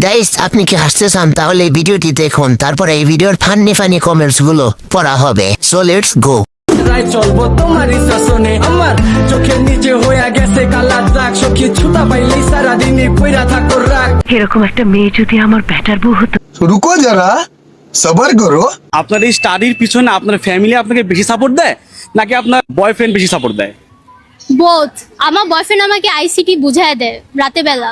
Guys আপনি কি হাসতে চান তাহলে এই ভিডিওটি দেখুন, তারপরে এই ভিডিওর ফানি কমেন্টস গুলো পড়া হবে। So let's go. চলবো তোমারই শাসনে, আমার চোখের নিচে হয়ে গেছে কালা দাগ, সখী ছুতা পাইলেই সারাদিনই কইরা থাকো রাগ। এরকম একটা মেয়ে যদি আমার ব্যাটার বউ হতো। रुको जरा सबर करो। আপনার এই স্টাডির পিছনে আপনার ফ্যামিলি আপনাকে বেশি সাপোর্ট দেয় নাকি আপনার বয়ফ্রেন্ড বেশি সাপোর্ট দেয়? বোথ। আমার বয়ফ্রেন্ড আমাকে আইসিটি বুঝায় দেয় রাতে বেলা।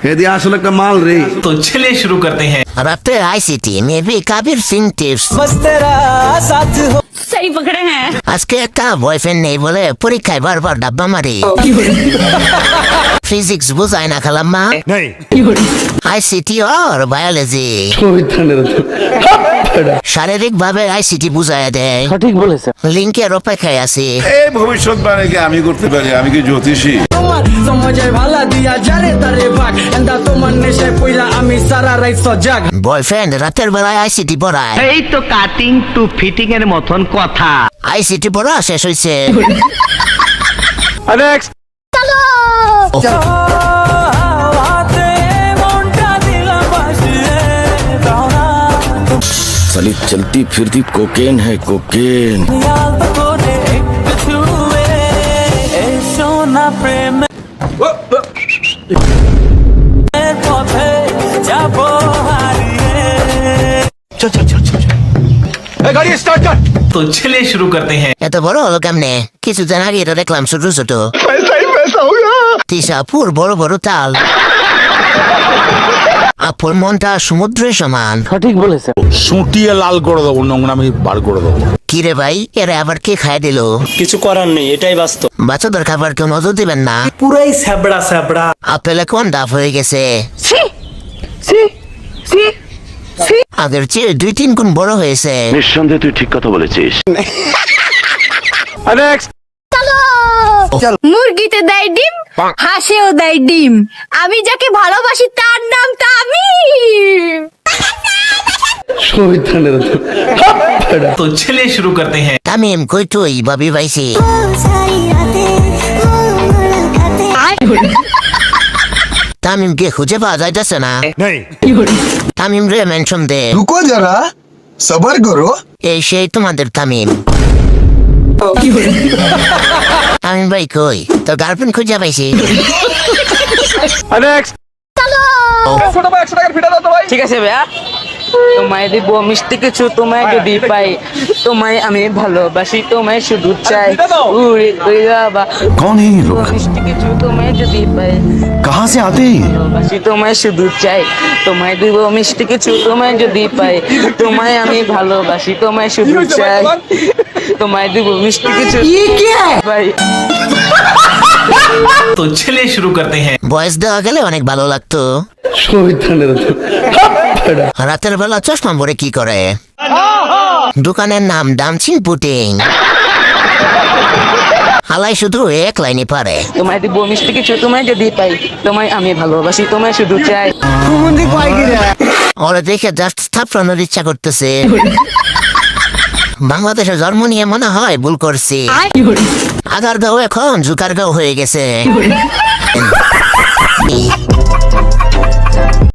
ये আসলে একটা মাল রে। तो चलिए शुरू करते हैं। রাতে ICT maybe Kabir Singh tips. সহি পকড়ে হ্যাঁ। আজকে একটা বয়ফ্রেন্ড নেই বলে পরীক্ষায় বারবার ডাব্বা মারি। ফিজিক্স বুঝায় না খালাম্মা, আইসিটি আর বায়োলজি শারীরিক ভাবে আইসিটি বুঝায় দেয়। ঠিক বলেছে। লিঙ্কের অপেক্ষায় আছি। এই ভবিষ্যৎবাণী কি আমি করতে পারি? আমি কি জ্যোতিষী? তোমার সমাজে ভালা দিয়া যারে তারে ভাগ, এন্দা তোমার নেশায় পইলা আমি সারা রাত সজাগ। বয়ফ্রেন্ড রাতের বেলায় আইসিটি পড়ায়। এই তো কাটিং টু ফিটিং এর মতন কথা। আইসিটি পড়া শেষ হয়েছে। साली चलती फिरती कोकेन है कोकेन। तो चलिए शुरू करते हैं। এত বড় হলো কেমনে? কিছুদিন আগে এটা দেখলাম ছোট ছোট তিসাপুর বড় বড় তাল। আপুর মনটা সমুদ্রের সমান। সঠিক বলেছে। সুটিয়ে লাল করে দেবো, নোংরামি বার করে দেবো। কিরে ভাই, এরা আবার কে খাই দিল? কিছু করার নেই, এটাই বাস্তব। বাচ্চাদের খাবার কেউ নজর দিবেন না। পুরাই স্যাবড়া স্যাবড়া। আপেলে কোন ডাফ হয়ে গেছে, আগের চেয়ে 2-3 গুণ বড় হয়েছে। নিঃসন্দেহে তুই ঠিক কথা বলেছিস। মুরগিতে দেয় ডিম, হাঁসেও দেয় ডিম, আমি যাকে ভালোবাসি তার নাম তামিম। तो चलिए शुरू करते हैं। তামিম কই তুই ভাবি ভাইছি? তামিমকে খুঁজে পাওয়া যাইতেছে না। তামিম রে মেনশন দে। रुको जरा सबर करो। এই সেই তোমাদের তামিম। তামিম ভাই কই? তোর গার্লফ্রেন্ড খুঁজে পাইছি। ঠিক আছে ভাইয়া, তোমায় দিব মিষ্টি কিছু, তোমায় যদি পাই, তোমায় আমি ভালোবাসি, তোমায় শুধু চাই, উড়ে উড়ে যাবা। कौन है ये लोग? মিষ্টি কিছু তোমায় যদি পাই, कहाँ से आते हैं? ভালোবাসি তোমায় শুধু চাই, তোমায় দিব মিষ্টি কিছু, তোমায় যদি পাই, তোমায় আমি ভালোবাসি, তোমায় শুধু চাই, তোমায় দিব মিষ্টি কিছু ভাই। तो चलिए शुरू करते हैं। বয়স দেওয়া গেলে অনেক ভালো লাগতো। রাতের বেলা চশমা পরে কি করে? দোকানের নাম ডান্সিং পুটিং। হালাই শুধু এক লাইনে পারে। তোমায় দিব মিষ্টি কিছু, তোমায় যদি পাই, তোমায় আমি ভালোবাসি, তোমায় শুধু চাই। ওরা দেখে জাস্ট থাপড়ানোর ইচ্ছা করতেছে। বাংলাদেশে জন্ম নিয়ে মনে হয় ভুল করছি। আগারগাঁও এখন জুকারগাঁও হয়ে গেছে।